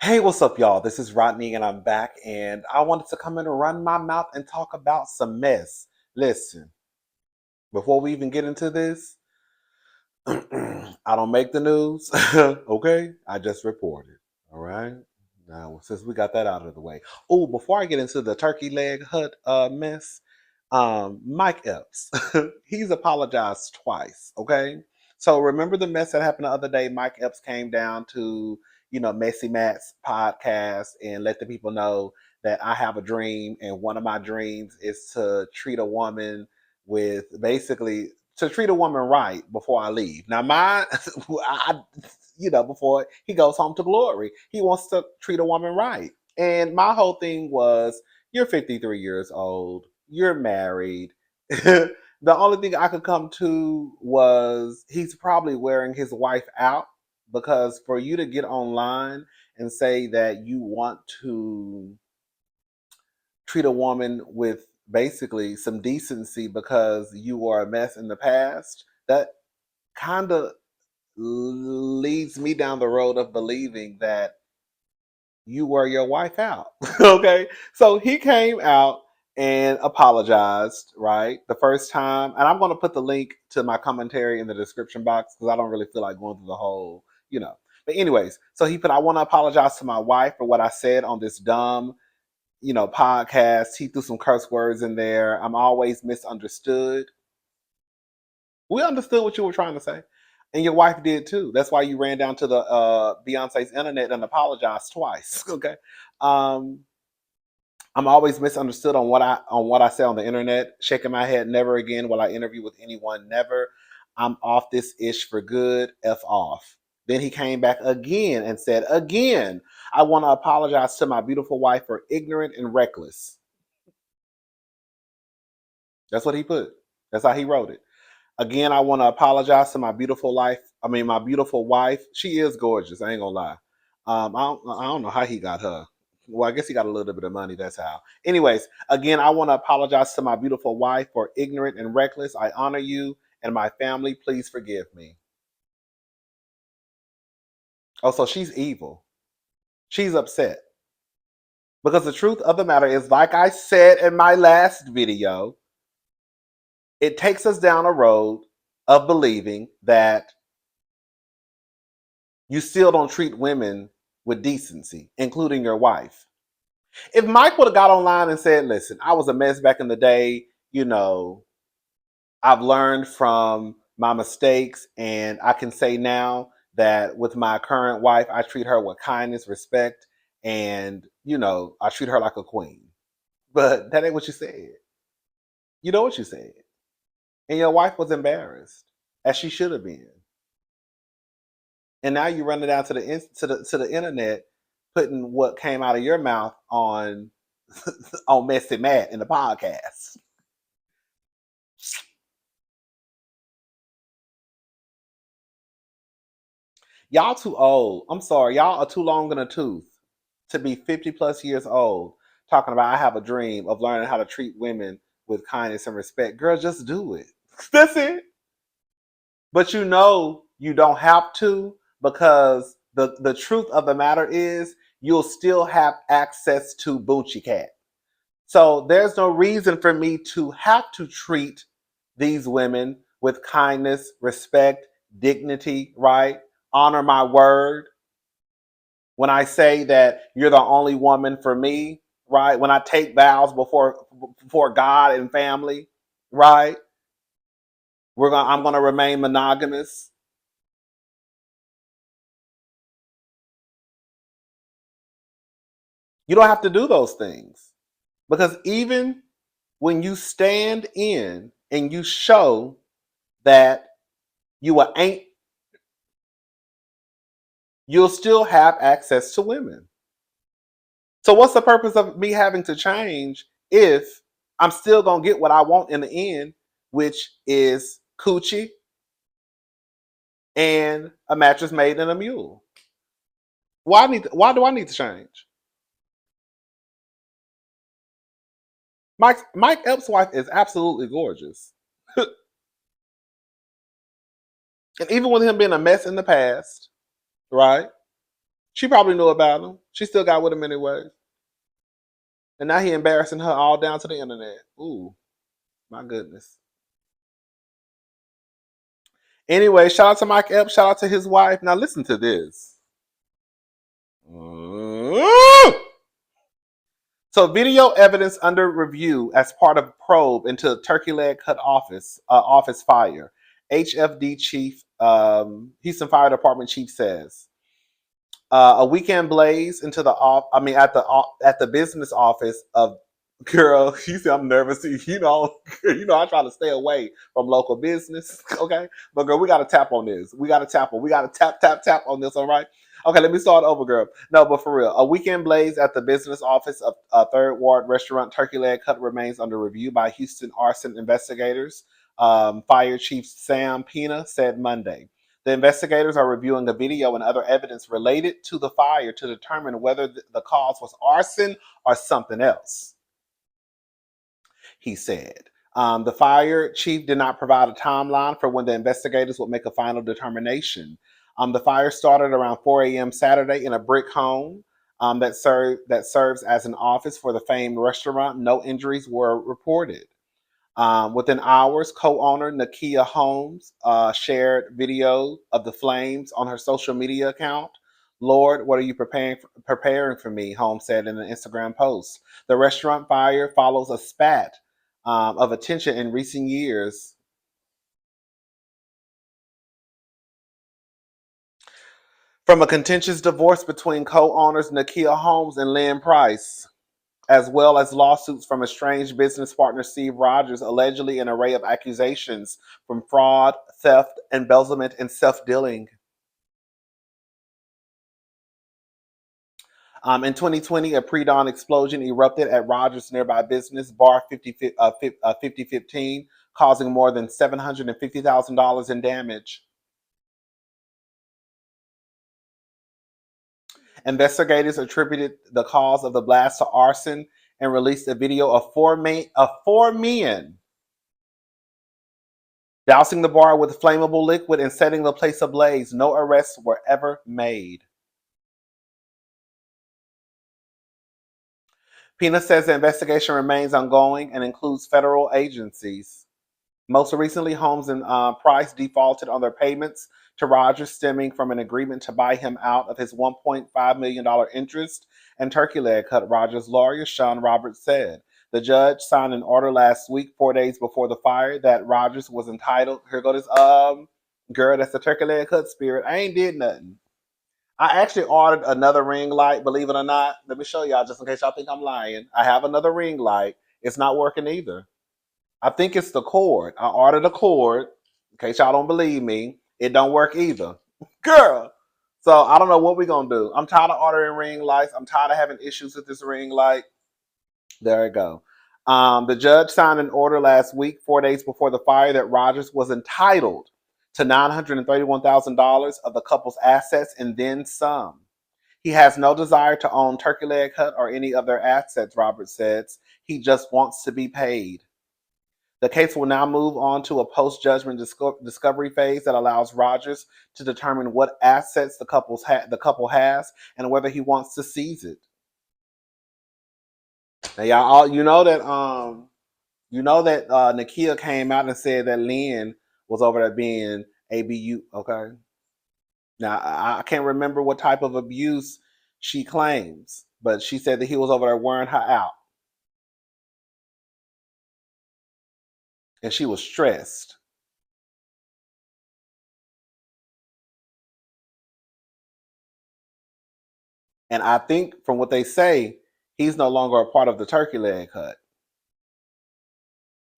Hey, what's up, y'all? This is Rodney, and I'm back, and I wanted to come in and run my mouth and talk about some mess. Listen, before we even get into this, I don't make the news, okay? I just report it, all right? Now, since we got that out of the way. Oh, before I get into the turkey leg hut mess, Mike Epps, he's apologized twice, okay? So remember the mess that happened the other day? Mike Epps came down to, Messy Matt's podcast and let the people know that I have a dream, and one of my dreams is to treat a woman with basically to treat a woman right before I leave. Now, mine, before he goes home to glory, he wants to treat a woman right. And my whole thing was, you're 53 years old, you're married. The only thing I could come to was he's probably wearing his wife out, because for you to get online and say that you want to treat a woman with basically some decency because you were a mess in the past, that kind of leads me down the road of believing that you wear your wife out. Okay. So he came out and apologized, right? The first time. And I'm going to put the link to my commentary in the description box because I don't really feel like going through the whole, you know. But, anyways, so he put, I want to apologize to my wife for what I said on this dumb, podcast. He threw some curse words in there. I'm always misunderstood. We understood what you were trying to say. And your wife did too. That's why you ran down to the Beyonce's internet and apologized twice. Okay. Um, I'm always misunderstood on what I say on the internet. Shaking my head, never again will I interview with anyone, never. I'm off this ish for good. F off. Then he came back again and said, again, I want to apologize to my beautiful wife for ignorant and reckless. That's what he put. That's how he wrote it. Again, I want to apologize to my beautiful wife. She is gorgeous. I ain't gonna lie. I don't know how he got her. Well, I guess he got a little bit of money. That's how. Anyways, again, I want to apologize to my beautiful wife for ignorant and reckless. I honor you and my family. Please forgive me. Oh, so she's evil. She's upset. Because the truth of the matter is, like I said in my last video, it takes us down a road of believing that you still don't treat women with decency, including your wife. If Mike would have got online and said, listen, I was a mess back in the day, I've learned from my mistakes, and I can say now that with my current wife, I treat her with kindness, respect, and, I treat her like a queen. But that ain't what you said. You know what you said. And your wife was embarrassed, as she should have been. And now you run it down to the internet, putting what came out of your mouth on on Messy Matt in the podcast. Y'all too old. I'm sorry, y'all are too long in the tooth to be 50 plus years old talking about I have a dream of learning how to treat women with kindness and respect. Girl, just do it. That's it. But you don't have to, because the truth of the matter is you'll still have access to Boochie Cat. So there's no reason for me to have to treat these women with kindness, respect, dignity, right? Honor my word. When I say that you're the only woman for me, right? When I take vows before God and family, right? I'm gonna remain monogamous. You don't have to do those things, because even when you stand in and you show that ain't, you'll still have access to women. So what's the purpose of me having to change if I'm still gonna get what I want in the end, which is coochie and a mattress made in a mule? Why do I need to change? Mike Epps' wife is absolutely gorgeous. And even with him being a mess in the past, right? She probably knew about him. She still got with him anyway. And now he embarrassing her all down to the internet. Ooh, my goodness. Anyway, shout out to Mike Epps. Shout out to his wife. Now listen to this. So, video evidence under review as part of probe into Turkey Leg Cut office fire. HFD chief, Houston Fire Department chief says a weekend blaze into the at the business office of girl. You see, I'm nervous. I try to stay away from local business. Okay, but girl, we got to tap on this. We got to tap on this. All right. Okay, let me start over, girl. No, but for real, a weekend blaze at the business office of Third Ward restaurant Turkey Leg Cut remains under review by Houston arson investigators. Fire Chief Sam Pena said Monday. The investigators are reviewing a video and other evidence related to the fire to determine whether the cause was arson or something else, he said. The fire chief did not provide a timeline for when the investigators would make a final determination. The fire started around 4 a.m. Saturday in a brick home that serves as an office for the famed restaurant. No injuries were reported. Within hours, co-owner Nakia Holmes shared video of the flames on her social media account. Lord, what are you preparing for me? Holmes said in an Instagram post. The restaurant fire follows a spat of attention in recent years. From a contentious divorce between co-owners Nakia Holmes and Lynn Price, as well as lawsuits from estranged business partner Steve Rogers, allegedly an array of accusations from fraud, theft, embezzlement, and self-dealing. In 2020, a pre-dawn explosion erupted at Rogers' nearby business bar 5015, causing more than $750,000 in damage. Investigators attributed the cause of the blast to arson and released a video of four men dousing the bar with flammable liquid and setting the place ablaze. No arrests were ever made. Pena says the investigation remains ongoing and includes federal agencies. Most recently, Holmes and Price defaulted on their payments to Rogers, stemming from an agreement to buy him out of his $1.5 million interest in Turkey Leg Cut, Rogers' lawyer Sean Roberts said. The judge signed an order last week, 4 days before the fire, that Rogers was entitled. Here goes this girl, that's the Turkey Leg Cut spirit. I ain't did nothing. I actually ordered another ring light, believe it or not. Let me show y'all just in case y'all think I'm lying. I have another ring light. It's not working either. I think it's the cord. I ordered a cord. In case y'all don't believe me, it don't work either. Girl. So I don't know what we're gonna do. I'm tired of ordering ring lights. I'm tired of having issues with this ring light. There we go. The judge signed an order last week, 4 days before the fire, that Rogers was entitled to $931,000 of the couple's assets and then some. He has no desire to own Turkey Leg Hut or any of their assets, Roberts says. He just wants to be paid. The case will now move on to a post-judgment discovery phase that allows Rogers to determine what assets the couple has and whether he wants to seize it. Now, y'all, Nakia came out and said that Lynn was over there being ABU. Okay. Now I can't remember what type of abuse she claims, but she said that he was over there wearing her out, and she was stressed. And I think from what they say, he's no longer a part of the Turkey Leg Hut.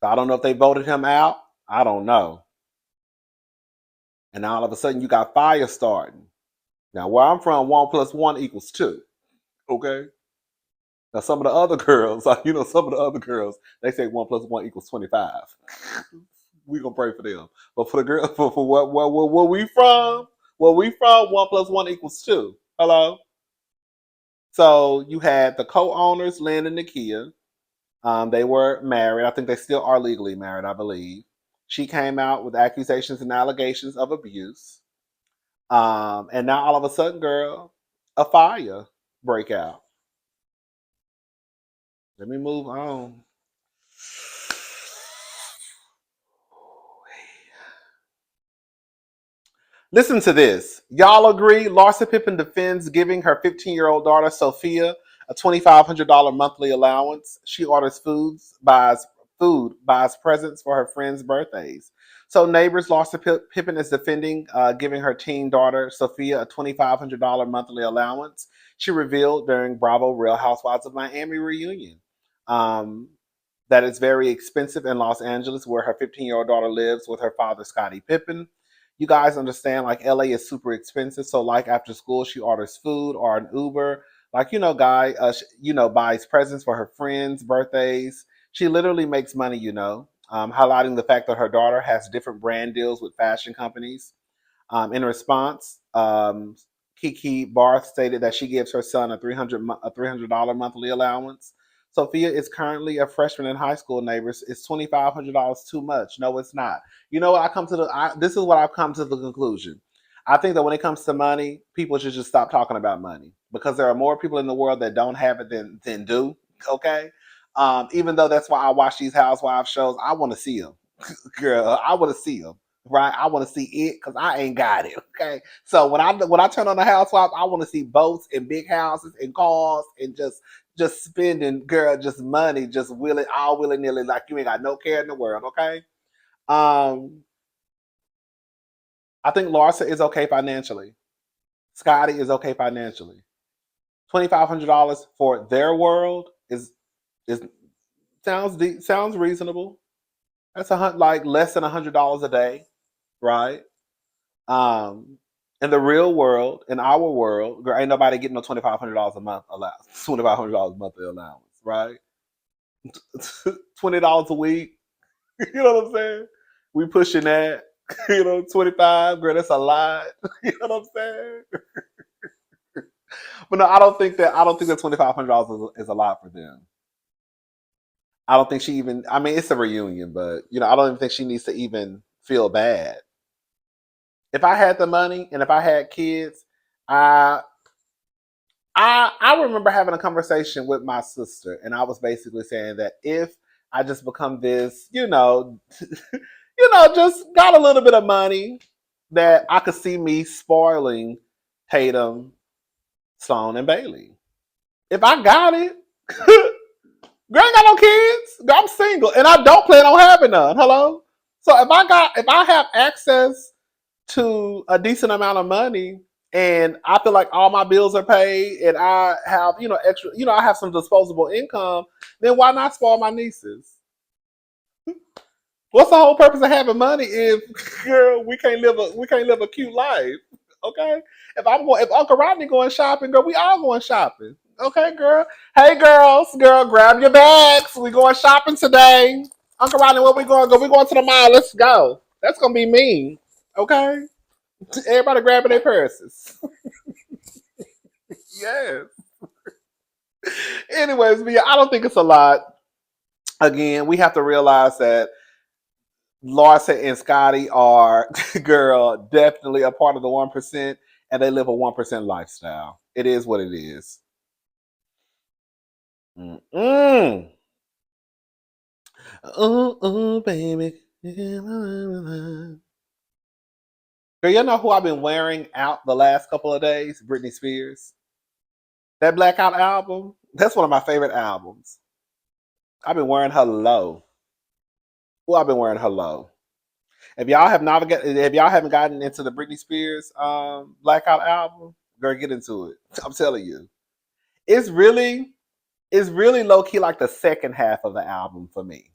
So I don't know if they voted him out. I don't know. And now all of a sudden you got fire starting. Now where I'm from, 1+1=2. Okay. Now some of the other girls, they say 1+1=25. We gonna pray for them. But for the girl, for where we from, 1+1=2. Hello. So you had the co-owners, Lynn and Nakia. They were married. I think they still are legally married, I believe. She came out with accusations and allegations of abuse. And now all of a sudden, girl, a fire break out. Let me move on. Listen to this. Y'all agree? Larsa Pippen defends giving her 15-year-old daughter Sophia a $2,500 monthly allowance. She orders buys presents for her friends' birthdays. So neighbors, Larsa Pippen is defending giving her teen daughter Sophia a $2,500 monthly allowance. She revealed during Bravo Real Housewives of Miami reunion. Um, that is very expensive in Los Angeles, where her 15-year-old daughter lives with her father, Scottie Pippen. You guys understand, like, LA is super expensive. So, like, after school, she orders food or an Uber. Like, buys presents for her friends' birthdays. She literally makes money, highlighting the fact that her daughter has different brand deals with fashion companies. In response, Kiki Barth stated that she gives her son a $300 monthly allowance. Sophia is currently a freshman in high school. Neighbors, is $2,500 too much? No, it's not. You know what? This is what I've come to the conclusion. I think that when it comes to money, people should just stop talking about money because there are more people in the world that don't have it than do. Okay, even though that's why I watch these housewives shows, I want to see them, girl. I want to see them, right? I want to see it because I ain't got it. Okay, so when I turn on the housewives, I want to see boats and big houses and cars and just spending, girl, just money, just willy nilly, like you ain't got no care in the world. Okay, um, I think Larsa is okay financially. Scotty is okay financially. $2,500 for their world is sounds reasonable. That's like less than $100 a day, right? Um, in the real world, in our world, girl, ain't nobody getting no $2,500 a month allowance. $2,500 monthly allowance, right? $20 a week. You know what I'm saying? We pushing that. 25, girl. That's a lot. You know what I'm saying? But no, I don't think that $2,500 is a lot for them. I don't think she even. I mean, it's a reunion, but I don't even think she needs to even feel bad. If I had the money and if I had kids, I I remember having a conversation with my sister, and I was basically saying that if I just become this, just got a little bit of money, that I could see me spoiling Tatum, Sloan, and Bailey. If I got it, girl, I ain't got no kids. I'm single, and I don't plan on having none. Hello. So if I have access to a decent amount of money and I feel like all my bills are paid and I have, extra, I have some disposable income, then why not spoil my nieces? What's the whole purpose of having money if, girl, we can't live a cute life? Okay? If Uncle Rodney going shopping, girl, we all going shopping. Okay, girl. Hey girl, grab your bags. We going shopping today. Uncle Rodney, where we going? We going to the mall. Let's go. That's gonna be me. Okay? Everybody grabbing their purses. Yes. Anyways, but yeah, I don't think it's a lot. Again, we have to realize that Larsa and Scotty are, girl, definitely a part of the 1%, and they live a 1% lifestyle. It is what it is. Mm-mm. Oh, baby. Girl, you know who I've been wearing out the last couple of days? Britney Spears. That Blackout album, that's one of my favorite albums. I've been wearing her low. Well, I've been wearing her low. If y'all haven't gotten into the Britney Spears Blackout album, girl, get into it. I'm telling you, it's really it's really low key like the second half of the album for me.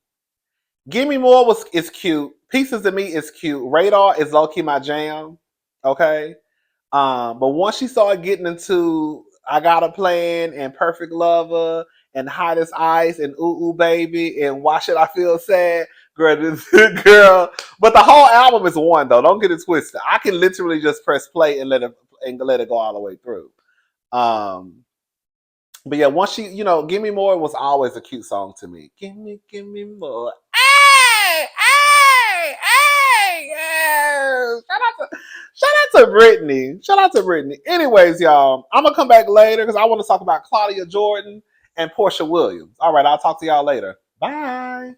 Give Me More is cute. Pieces of Me is cute. Radar is low key my jam. Okay, but once she started getting into I Got a Plan and Perfect Lover and Hot as Ice and Ooh Ooh Baby and Why Should I Feel Sad, girl, girl. But the whole album is one though. Don't get it twisted. I can literally just press play and let it go all the way through. Um, but yeah, once she, Give Me More was always a cute song to me. Give me more. Yeah. Shout out to Brittany. Shout out to Brittany. Anyways, y'all, I'm gonna come back later because I want to talk about Claudia Jordan and Portia Williams. All right, I'll talk to y'all later. Bye.